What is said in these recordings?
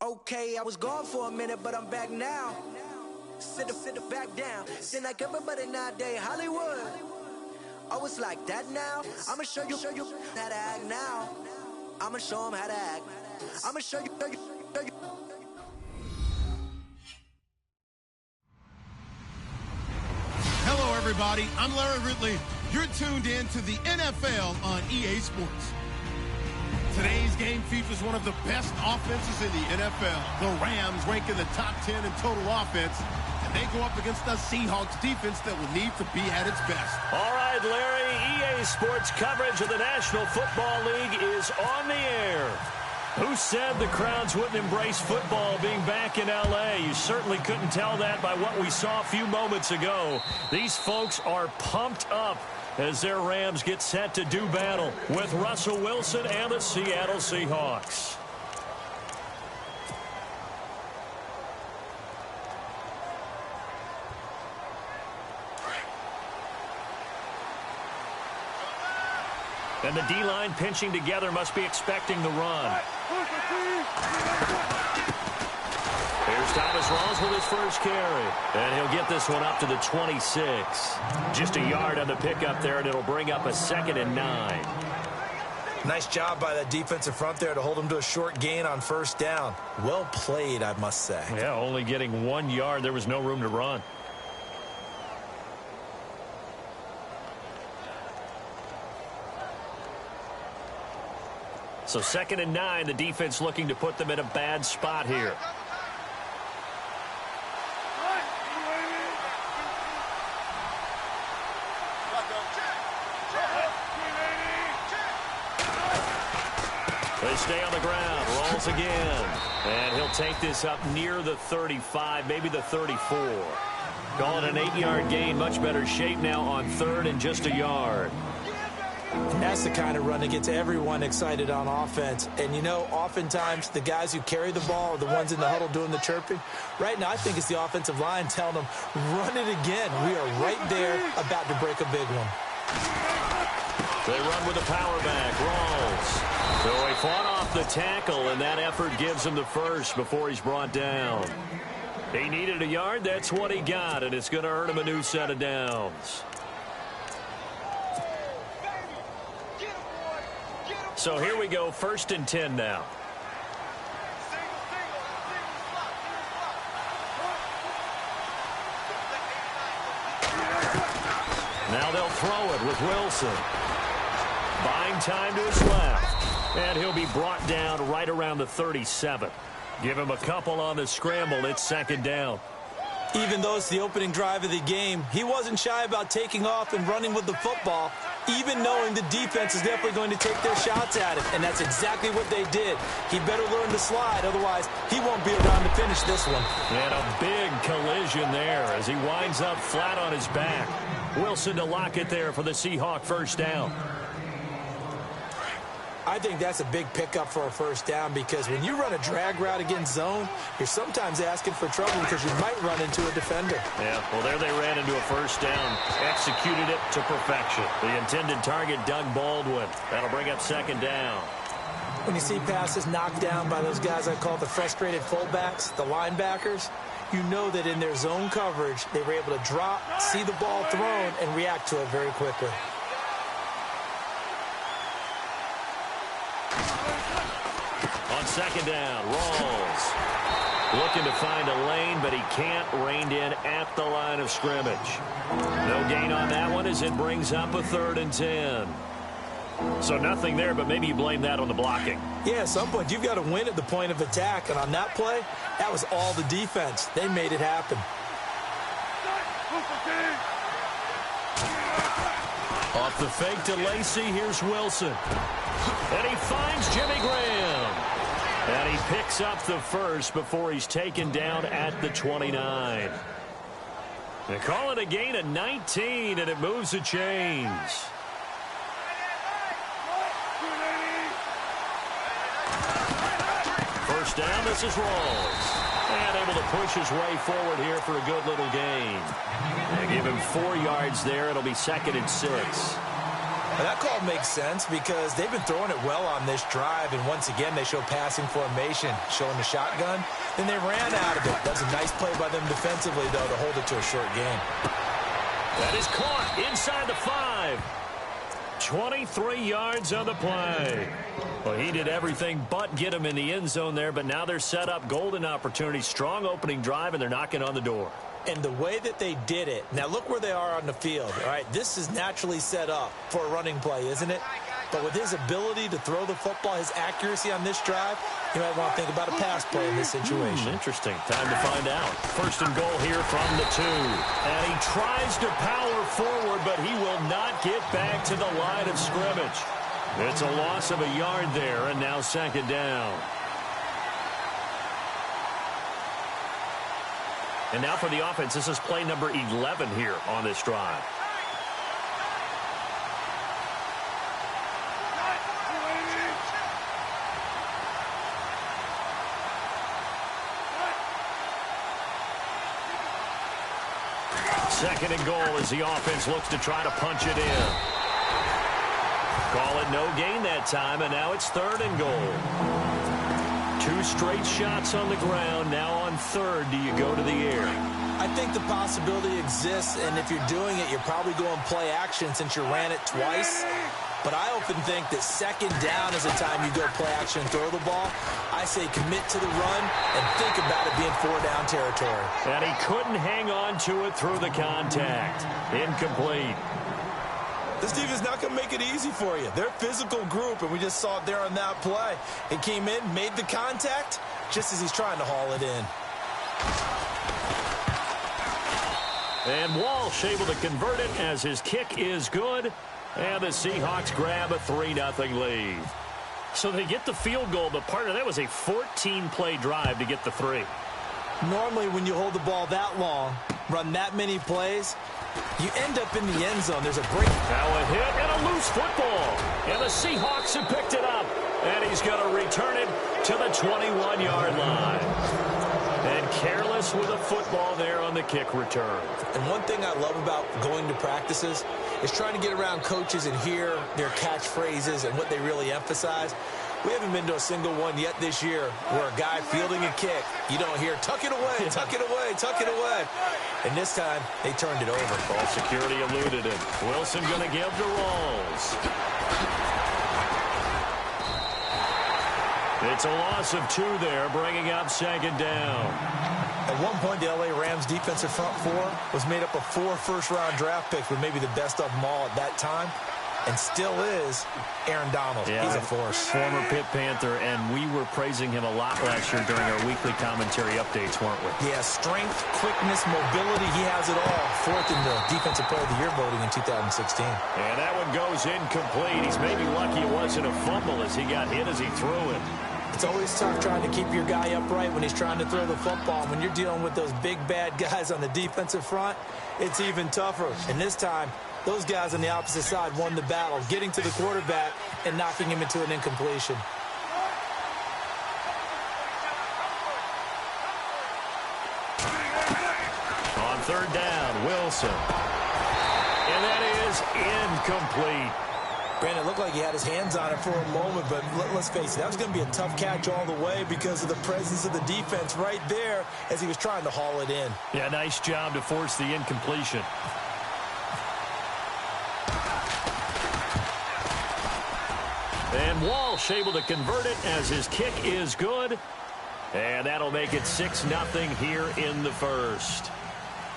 Okay, I was gone for a minute, but I'm back now. Sit back down. Seem like everybody nowadays, Hollywood. Oh, it's like that now? I'ma show you how to act now. I'ma show them how to act. I'ma show you. Hello, everybody. I'm Larry Ridley. You're tuned in to the NFL on EA Sports. Today's game features one of the best offenses in the NFL. The Rams rank in the top 10 in total offense, and they go up against the Seahawks defense that will need to be at its best. All right, Larry, EA Sports coverage of the National Football League is on the air. Who said the crowds wouldn't embrace football being back in L.A.? You certainly couldn't tell that by what we saw a few moments ago. These folks are pumped up as their Rams get set to do battle with Russell Wilson and the Seattle Seahawks. And the D-line pinching together must be expecting the run. Here's Thomas Rawls with his first carry. And he'll get this one up to the 26. Just a yard on the pickup there, and it'll bring up a 2nd and 9. Nice job by that defensive front there to hold him to a short gain on first down. Well played, I must say. Yeah, only getting 1 yard. There was no room to run. So 2nd and 9, the defense looking to put them in a bad spot here. They stay on the ground. Rolls again. And he'll take this up near the 35, maybe the 34. Call it an 8-yard gain. Much better shape now on 3rd and just a yard. That's the kind of run that gets everyone excited on offense. And, you know, oftentimes the guys who carry the ball are the ones in the huddle doing the chirping. Right now, I think it's the offensive line telling them, run it again. We are right there about to break a big one. They run with the power back. Rawls. So he fought off the tackle, and that effort gives him the first before he's brought down. He needed a yard. That's what he got, and it's going to earn him a new set of downs. So here we go, 1st and 10 now. Now they'll throw it with Wilson. Buying time to his left. And he'll be brought down right around the 37. Give him a couple on the scramble. It's 2nd down. Even though it's the opening drive of the game, he wasn't shy about taking off and running with the football, even knowing the defense is definitely going to take their shots at him. And that's exactly what they did. He better learn to slide, otherwise he won't be around to finish this one. And a big collision there as he winds up flat on his back. Wilson to lock it there for the Seahawk first down. I think that's a big pickup for a first down because when you run a drag route against zone, you're sometimes asking for trouble because you might run into a defender. Yeah, well, there they ran into a first down. Executed it to perfection. The intended target, Doug Baldwin. That'll bring up 2nd down. When you see passes knocked down by those guys I call the frustrated fullbacks, the linebackers, you know that in their zone coverage, they were able to drop, see the ball thrown, and react to it very quickly. On 2nd down, Rawls looking to find a lane, but he can't. Reined in at the line of scrimmage. No gain on that one as it brings up a 3rd and 10. So nothing there, but maybe you blame that on the blocking. Yeah, at some point you've got to win at the point of attack, and on that play, that was all the defense. They made it happen. Off the fake to Lacy, here's Wilson. And he finds Jimmy Graham. And he picks up the first before he's taken down at the 29. They call it a gain of 19, and it moves the chains. First down, this is Rawls. And able to push his way forward here for a good little gain. They give him 4 yards there. It'll be 2nd and 6. Well, that call makes sense because they've been throwing it well on this drive, and once again they show passing formation, showing the shotgun. Then they ran out of it. That's a nice play by them defensively, though, to hold it to a short gain. That is caught inside the 5. 23 yards on the play. Well, he did everything but get him in the end zone there, but now they're set up. Golden opportunity, strong opening drive, and they're knocking on the door. And the way that they did it, now look where they are on the field. All right, this is naturally set up for a running play, isn't it? But with his ability to throw the football, his accuracy on this drive, you might want to think about a pass play in this situation. Interesting. Time to find out. First and goal here from the 2. And he tries to power forward, but he will not get back to the line of scrimmage. It's a loss of a yard there, and now second down. And now for the offense, this is play number 11 here on this drive. Second and goal as the offense looks to try to punch it in. Call it no gain that time, and now it's third and goal. 2 straight shots on the ground. Now on third, do you go to the air? I think the possibility exists, and if you're doing it, you're probably going play action since you ran it twice. But I often think that second down is the time you go play action and throw the ball. I say commit to the run and think about it being 4-down territory. And he couldn't hang on to it through the contact. Incomplete. This defense is not going to make it easy for you. They're a physical group, and we just saw it there on that play. He came in, made the contact, just as he's trying to haul it in. And Walsh able to convert it as his kick is good. And the Seahawks grab a 3-0 lead. So they get the field goal, but partner, that was a 14-play drive to get the 3. Normally, when you hold the ball that long, run that many plays, you end up in the end zone. There's a break. Now a hit and a loose football. And the Seahawks have picked it up. And he's going to return it to the 21-yard line. And careless with a football there on the kick return. And one thing I love about going to practices is trying to get around coaches and hear their catchphrases and what they really emphasize. We haven't been to a single one yet this year where a guy fielding a kick, you don't hear, tuck it away, tuck it away, tuck it away. And this time, they turned it over. Ball security eluded it. Wilson going to give to Rawls. It's a loss of 2 there, bringing up second down. At one point, the L.A. Rams defensive front 4 was made up of 4 first-round draft picks, with maybe the best of them all at that time, and still is Aaron Donald. Yeah, he's a force. Former Pitt Panther, and we were praising him a lot last year during our weekly commentary updates, weren't we? Yeah, strength, quickness, mobility, he has it all. 4th in the Defensive Player of the Year voting in 2016. And that one goes incomplete. He's maybe lucky it wasn't a fumble as he got hit as he threw it. It's always tough trying to keep your guy upright when he's trying to throw the football. When you're dealing with those big, bad guys on the defensive front, it's even tougher. And this time, those guys on the opposite side won the battle, getting to the quarterback and knocking him into an incompletion. On third down, Wilson. And that is incomplete. Brandon, it looked like he had his hands on it for a moment, but let's face it, that was going to be a tough catch all the way because of the presence of the defense right there as he was trying to haul it in. Yeah, nice job to force the incompletion. And Walsh able to convert it as his kick is good. And that'll make it 6-0 here in the first.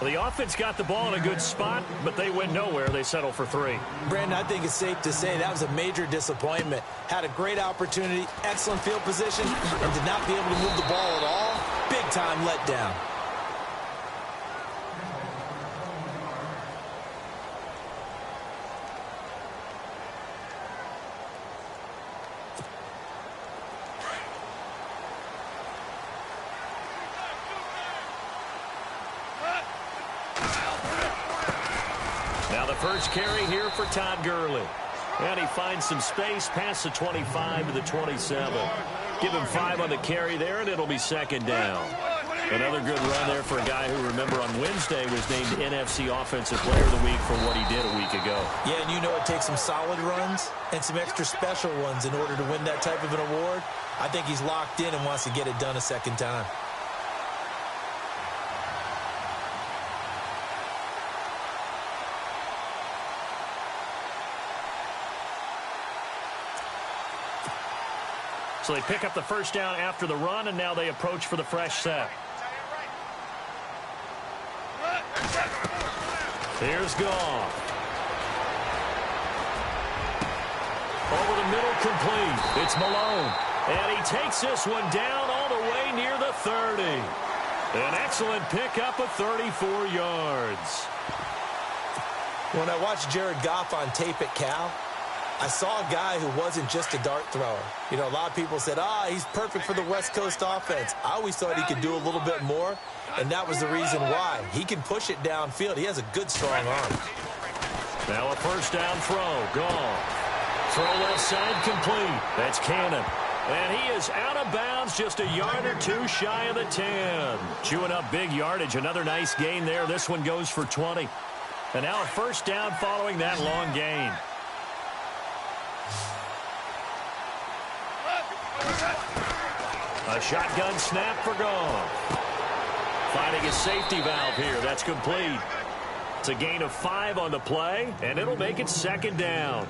Well, the offense got the ball in a good spot, but they went nowhere. They settle for 3. Brandon, I think it's safe to say that was a major disappointment. Had a great opportunity, excellent field position, and did not be able to move the ball at all. Big-time letdown. First carry here for Todd Gurley. And he finds some space past the 25 to the 27. Give him 5 on the carry there, and it'll be second down. Another good run there for a guy who, remember, on Wednesday was named NFC Offensive Player of the Week for what he did a week to go. Yeah, and you know it takes some solid runs and some extra special ones in order to win that type of an award. I think he's locked in and wants to get it done a second time. So they pick up the first down after the run, and now they approach for the fresh set. Here's Goff. Over the middle, complete. It's Malone. And he takes this one down all the way near the 30. An excellent pickup of 34 yards. When I watched Jared Goff on tape at Cal, I saw a guy who wasn't just a dart thrower. You know, a lot of people said, he's perfect for the West Coast offense. I always thought he could do a little bit more, and that was the reason why. He can push it downfield. He has a good, strong arm. Now a first down throw. Gone. Throw left side complete. That's Cannon. And he is out of bounds, just a yard or two shy of the 10. Chewing up big yardage. Another nice gain there. This one goes for 20. And now a first down following that long gain. A shotgun snap for Goff. Finding a safety valve here. That's complete. It's a gain of 5 on the play, and it'll make it second down.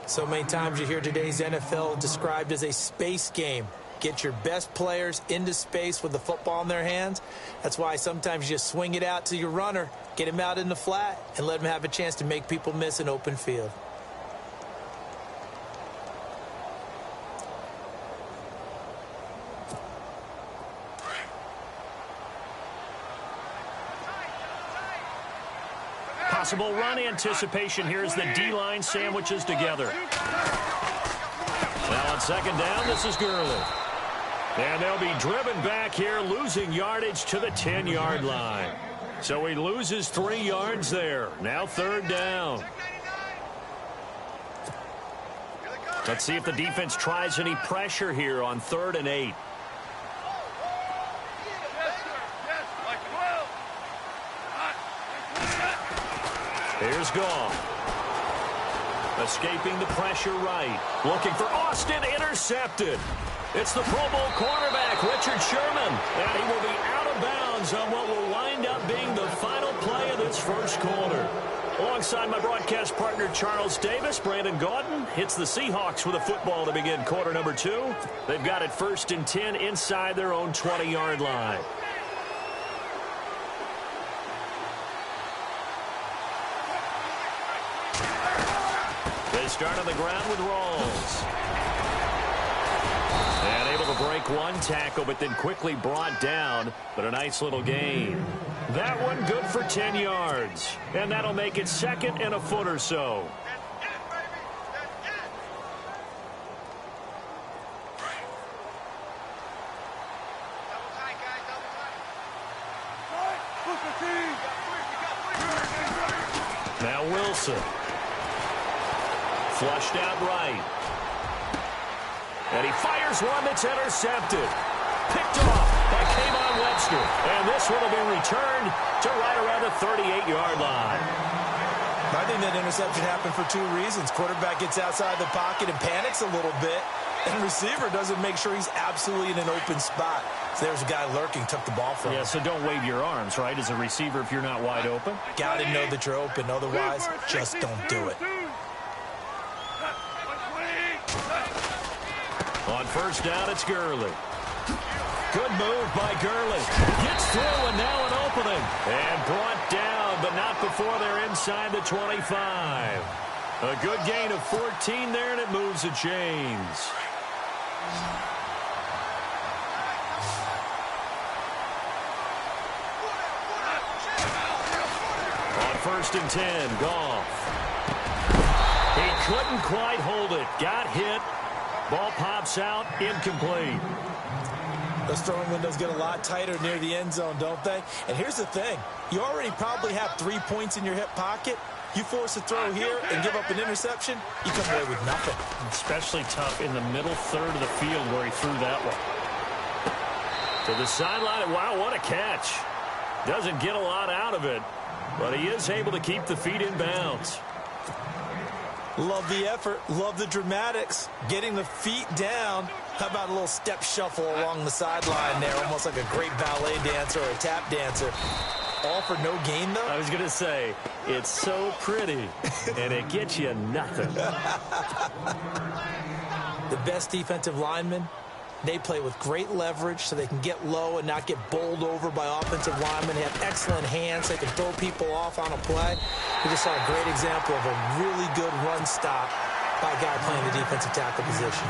So many times you hear today's NFL described as a space game. Get your best players into space with the football in their hands. That's why sometimes you just swing it out to your runner, get him out in the flat, and let him have a chance to make people miss an open field. Possible run anticipation here as the D-line sandwiches together. Now on second down, this is Gurley. And they'll be driven back here, losing yardage to the 10-yard line. So he loses 3 yards there. Now third down. Let's see if the defense tries any pressure here on 3rd and 8. Here's Goff. Escaping the pressure right. Looking for Austin, intercepted. It's the Pro Bowl cornerback, Richard Sherman. And he will be out of bounds on what will wind up being the final play of this first quarter. Alongside my broadcast partner, Charles Davis, Brandon Gaudin hits the Seahawks with a football to begin quarter number 2. They've got it 1st and 10 inside their own 20-yard line. Start on the ground with Rawls. And able to break one tackle, but then quickly brought down. But a nice little gain. That one good for 10 yards. And that'll make it 2nd and a foot or so. Now Wilson. Flushed out right. And he fires one that's intercepted. Picked off by Kayvon Webster. And this one will be returned to right around the 38-yard line. I think that interception happened for 2 reasons. Quarterback gets outside the pocket and panics a little bit. And receiver doesn't make sure he's absolutely in an open spot. So there's a guy lurking, took the ball from him. Yeah, so don't wave your arms, right, as a receiver if you're not wide open. Got to know that you're open. Otherwise, just don't do it. On first down, it's Gurley. Good move by Gurley. Gets through and now an opening. And brought down, but not before they're inside the 25. A good gain of 14 there, and it moves the chains. On 1st and 10, Goff. He couldn't quite hold it. Got hit. Ball pops out, incomplete. Those throwing windows get a lot tighter near the end zone, don't they? And here's the thing. You already probably have 3 points in your hip pocket. You force a throw here and give up an interception, you come away with nothing. Especially tough in the middle third of the field where he threw that one. To the sideline, wow, what a catch. Doesn't get a lot out of it, but he is able to keep the feet in bounds. Love the effort. Love the dramatics. Getting the feet down. How about a little step shuffle along the sideline there, almost like a great ballet dancer or a tap dancer. All for no gain, though? I was going to say, it's so pretty, and it gets you nothing. The best defensive linemen, they play with great leverage so they can get low and not get bowled over by offensive linemen. They have excellent hands. They can throw people off on a play. We just saw a great example of a really good run stop by a guy playing the defensive tackle position.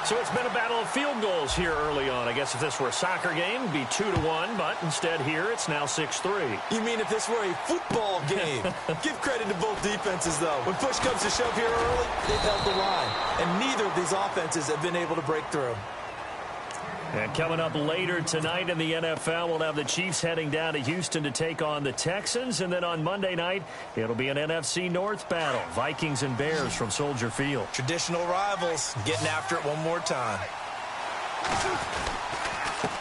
So it's been a battle of field goals here early on. I guess if this were a soccer game, it'd be 2-1, but instead here it's now 6-3. You mean if this were a football game? Give credit to both defenses, though. When push comes to shove here early, they've held the line. And neither of these offenses have been able to break through. And coming up later tonight in the NFL, we'll have the Chiefs heading down to Houston to take on the Texans. And then on Monday night, it'll be an NFC North battle. Vikings and Bears from Soldier Field. Traditional rivals getting after it one more time.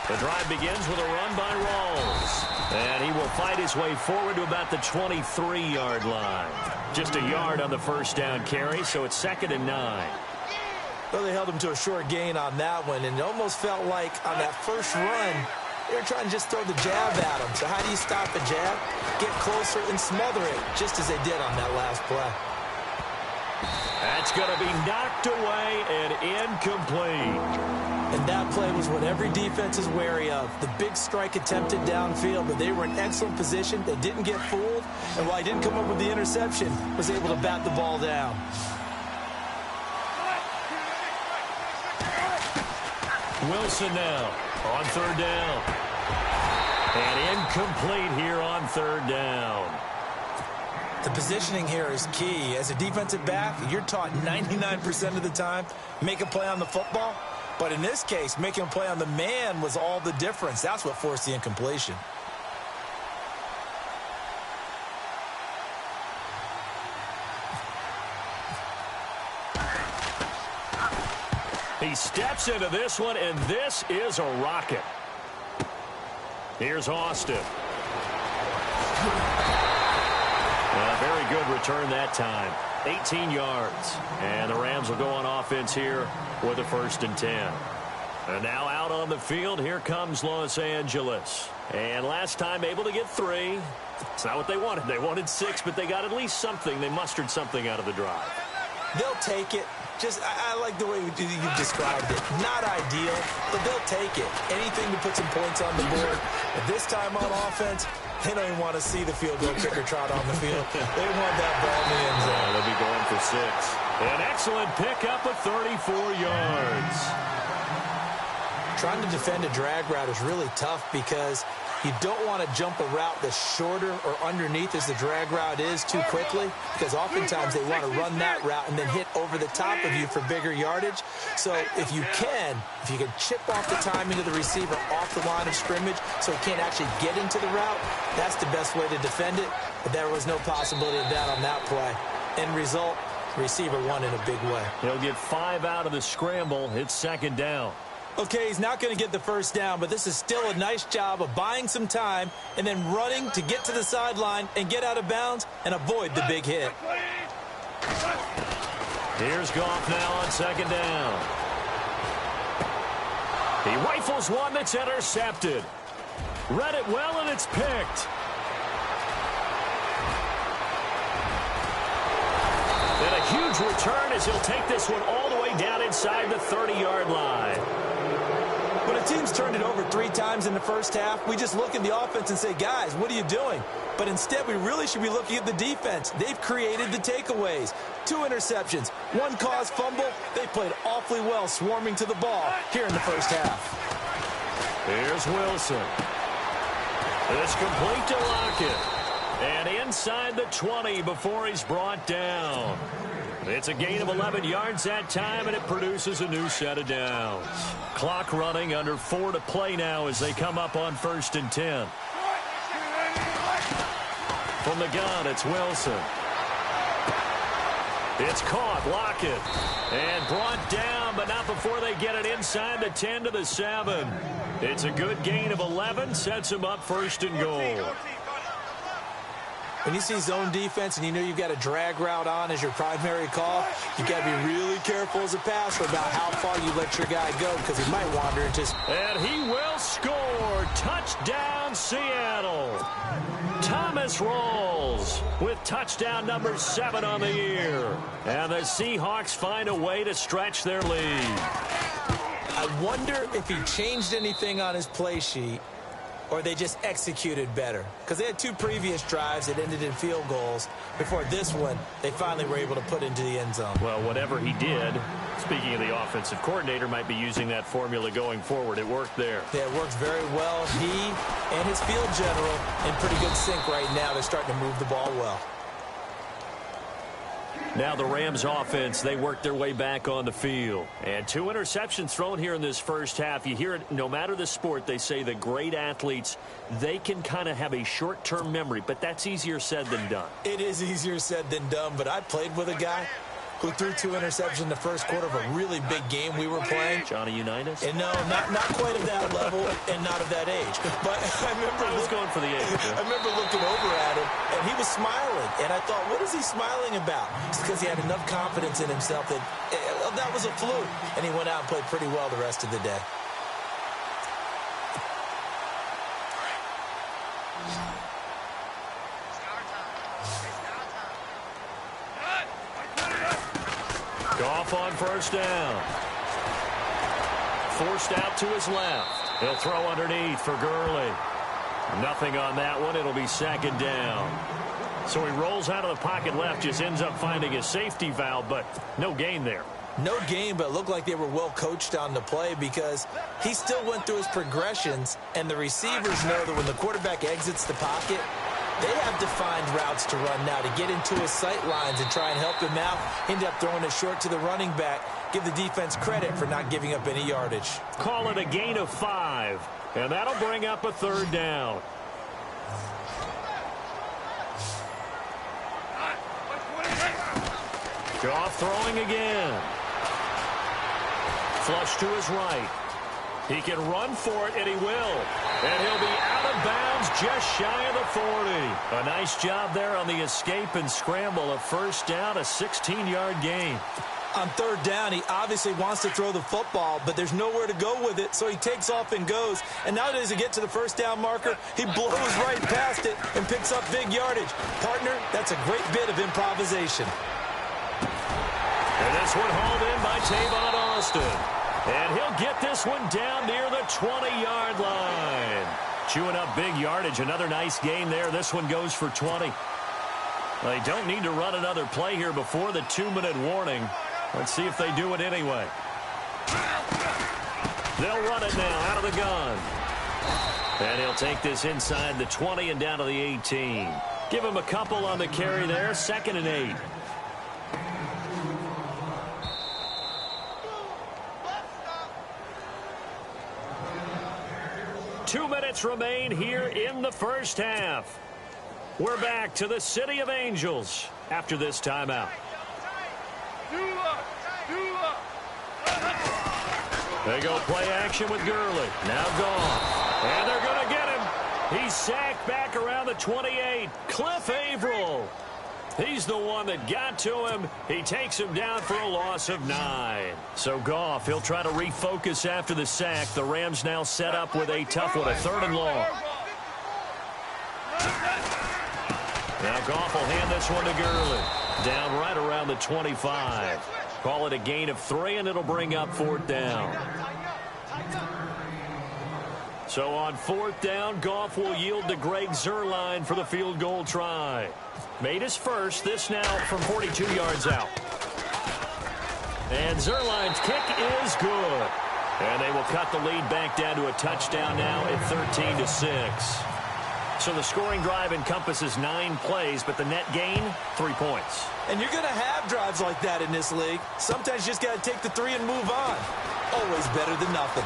The drive begins with a run by Rawls. And he will fight his way forward to about the 23-yard line. Just a yard on the first down carry, so it's 2nd and 9. Well, they held him to a short gain on that one, and it almost felt like on that first run, they were trying to just throw the jab at him. So how do you stop a jab? Get closer and smother it, just as they did on that last play. That's going to be knocked away and incomplete. And that play was what every defense is wary of. The big strike attempted downfield, but they were in excellent position. They didn't get fooled, and while he didn't come up with the interception, was able to bat the ball down. Wilson now on 3rd down. And incomplete here on 3rd down. The positioning here is key. As a defensive back, you're taught 99% of the time, make a play on the football. But in this case, making a play on the man was all the difference. That's what forced the incompletion. He steps into this one, and this is a rocket. Here's Austin. A very good return that time. 18 yards. And the Rams will go on offense here with a 1st and 10. And now out on the field, here comes Los Angeles. And last time able to get 3. It's not what they wanted. They wanted 6, but they got at least something. They mustered something out of the drive. They'll take it. Just, I like the way you've described it. Not ideal, but they'll take it. Anything to put some points on the board. But this time on offense, they don't even want to see the field goal kicker trot on the field. They want that ball in the end zone. They'll be going for 6. An excellent pickup of 34 yards. Trying to defend a drag route is really tough because you don't want to jump a route that's shorter or underneath as the drag route is too quickly, because oftentimes they want to run that route and then hit over the top of you for bigger yardage. So if you can chip off the timing of the receiver off the line of scrimmage so he can't actually get into the route, that's the best way to defend it. But there was no possibility of that on that play. End result, receiver won in a big way. He'll get 5 out of the scramble. It's 2nd down. Okay, he's not going to get the 1st down, but this is still a nice job of buying some time and then running to get to the sideline and get out of bounds and avoid the big hit. Here's Goff now on 2nd down. He rifles one that's intercepted. Read it well, and it's picked. And a huge return as he'll take this one all the way down inside the 30-yard line. When a team's turned it over 3 times in the first half, we just look at the offense and say, guys, what are you doing? But instead, we really should be looking at the defense. They've created the takeaways. 2 interceptions, 1 caused fumble. They played awfully well swarming to the ball here in the first half. Here's Wilson. It's complete to Lockett. And inside the 20 before he's brought down. It's a gain of 11 yards that time, and it produces a new set of downs. Clock running, under 4 to play now as they come up on 1st and 10. From the gun, it's Wilson. It's caught, Lockett. And brought down, but not before they get it inside the 10 to the 7. It's a good gain of 11, sets him up 1st and goal. When you see zone defense and you know you've got a drag route on as your primary call, you've got to be really careful as a passer about how far you let your guy go because he might wander and just... And he will score. Touchdown, Seattle. Thomas rolls with touchdown number 7 on the year. And the Seahawks find a way to stretch their lead. I wonder if he changed anything on his play sheet or they just executed better. Because they had 2 previous drives that ended in field goals. Before this one, they finally were able to put into the end zone. Well, whatever he did, speaking of the offensive coordinator, might be using that formula going forward. It worked there. Yeah, it worked very well. He and his field general in pretty good sync right now. They're starting to move the ball well. Now the Rams offense, they work their way back on the field. And 2 interceptions thrown here in this first half. You hear it, no matter the sport, they say the great athletes, they can kind of have a short-term memory, but that's easier said than done. It is easier said than done, but I played with a guy who threw 2 interceptions in the first quarter of a really big game we were playing. Johnny Unitas? And no, not quite of that level and not of that age. But I was going for the age. I remember looking over at him, and he was smiling. And I thought, what is he smiling about? It's because he had enough confidence in himself that that was a fluke. And he went out and played pretty well the rest of the day. Goff on first down. Forced out to his left. He'll throw underneath for Gurley. Nothing on that one. It'll be 2nd down. So he rolls out of the pocket left, just ends up finding a safety valve, but no gain there. No gain, but it looked like they were well coached on the play because he still went through his progressions, and the receivers know that when the quarterback exits the pocket, they have defined routes to run now to get into his sight lines and try and help him out. End up throwing it short to the running back. Give the defense credit for not giving up any yardage. Call it a gain of 5, and that'll bring up a 3rd down. Goff throwing again. Flush to his right. He can run for it, and he will. And he'll be out of bounds just shy of the 40. A nice job there on the escape and scramble. A first down, a 16-yard gain. On 3rd down, he obviously wants to throw the football, but there's nowhere to go with it, so he takes off and goes. And now that he gets to the first down marker, he blows right past it and picks up big yardage. Partner, that's a great bit of improvisation. And this one hauled in by Tavon Austin. And he'll get this one down near the 20-yard line. Chewing up big yardage. Another nice gain there. This one goes for 20. They don't need to run another play here before the 2-minute warning. Let's see if they do it anyway. They'll run it now out of the gun. And he'll take this inside the 20 and down to the 18. Give him a couple on the carry there. 2nd and 8. Two minutes remain here in the first half. We're back to the City of Angels after this timeout. They go play action with Gurley. Now Goff. And they're going to get him. He's sacked back around the 28. Cliff Averill. He's the one that got to him. He takes him down for a loss of 9. So Goff, he'll try to refocus after the sack. The Rams now set up with a tough one, a 3rd and long. Now Goff will hand this one to Gurley. Down right around the 25. Call it a gain of 3, and it'll bring up 4th down. So on 4th down, Goff will yield to Greg Zuerlein for the field goal try. Made his first, this now from 42 yards out. And Zuerlein's kick is good. And they will cut the lead back down to a touchdown now at 13-6. So the scoring drive encompasses 9 plays, but the net gain, 3 points. And you're going to have drives like that in this league. Sometimes you just got to take the 3 and move on. Always better than nothing.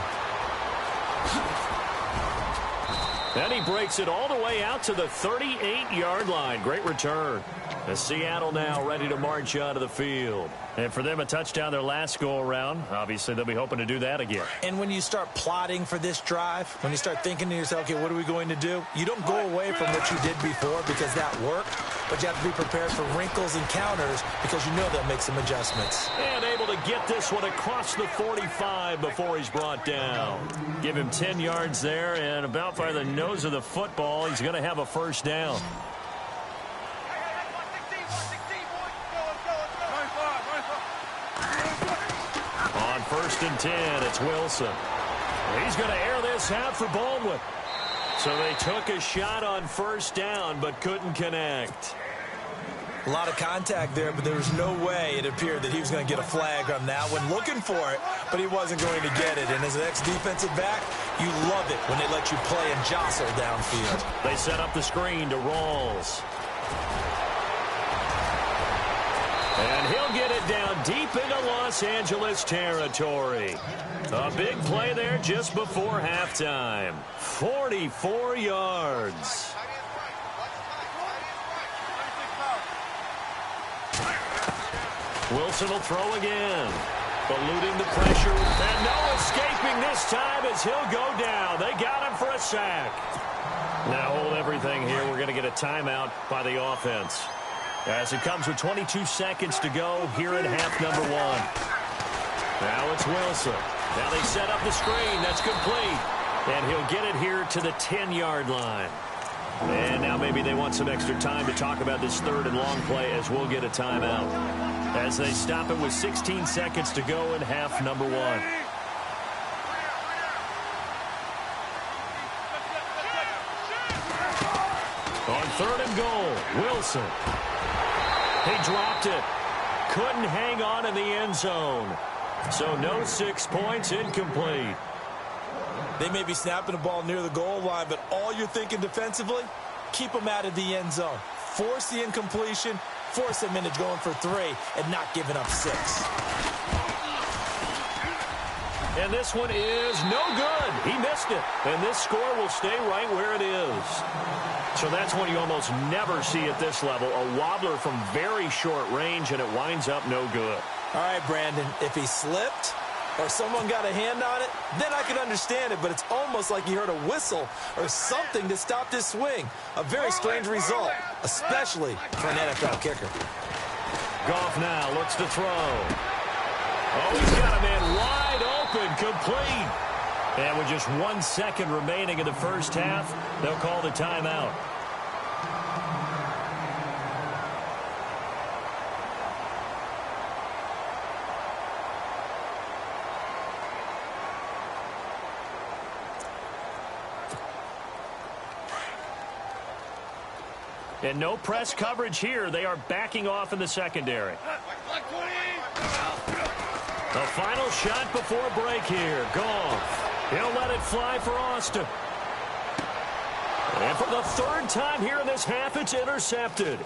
And he breaks it all the way out to the 38-yard line. Great return. As Seattle now ready to march onto the field. And for them, a touchdown their last go-around. Obviously, they'll be hoping to do that again. And when you start plotting for this drive, when you start thinking to yourself, okay, what are we going to do? You don't go away from what you did before because that worked, but you have to be prepared for wrinkles and counters because you know they'll make some adjustments. And able to get this one across the 45 before he's brought down. Give him 10 yards there, and about by the nose of the football, he's going to have a first down. On 1st and 10, it's Wilson. He's going to air this out for Baldwin. So they took a shot on 1st down, but couldn't connect. A lot of contact there, but there was no way it appeared that he was going to get a flag on that one. Looking for it, but he wasn't going to get it. And as an ex-defensive back, you love it when they let you play and jostle downfield. They set up the screen to Rawls. And he'll get it down deep into Los Angeles territory. A big play there just before halftime. 44 yards. Wilson will throw again. Eluding the pressure. And no escaping this time as he'll go down. They got him for a sack. Now hold everything here. We're going to get a timeout by the offense. As it comes with 22 seconds to go here at half number 1. Now it's Wilson. Now they set up the screen. That's complete. And he'll get it here to the 10-yard line. And now maybe they want some extra time to talk about this 3rd and long play as we'll get a timeout. As they stop it with 16 seconds to go in half number 1. On 3rd and goal, Wilson. He dropped it. Couldn't hang on in the end zone. So no 6 points, incomplete. They may be snapping the ball near the goal line, but all you're thinking defensively, keep them out of the end zone. Force the incompletion, force them into going for 3, and not giving up 6. And this one is no good. He missed it. And this score will stay right where it is. So that's one you almost never see at this level. A wobbler from very short range, and it winds up no good. All right, Brandon, if he slipped or someone got a hand on it, then I can understand it, but it's almost like he heard a whistle or something to stop this swing. A very strange result, especially for an NFL kicker. Goff now looks to throw. Oh, he's got a man wide open, complete. And with just 1 second remaining in the first half, they'll call the timeout. And no press coverage here. They are backing off in the secondary. The final shot before break here. Goff. He'll let it fly for Austin. And for the 3rd time here in this half, it's intercepted.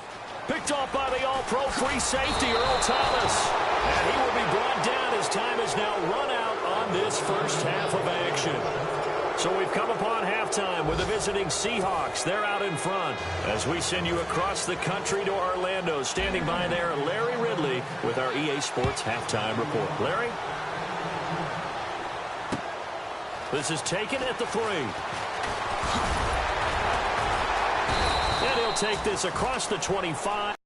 Picked off by the all-pro free safety, Earl Thomas. And he will be brought down as time is now run out on this first half of action. So we've come upon halftime with the visiting Seahawks. They're out in front as we send you across the country to Orlando. Standing by there, Larry Ridley with our EA Sports Halftime Report. Larry? This is taken at the 3. And he'll take this across the 25.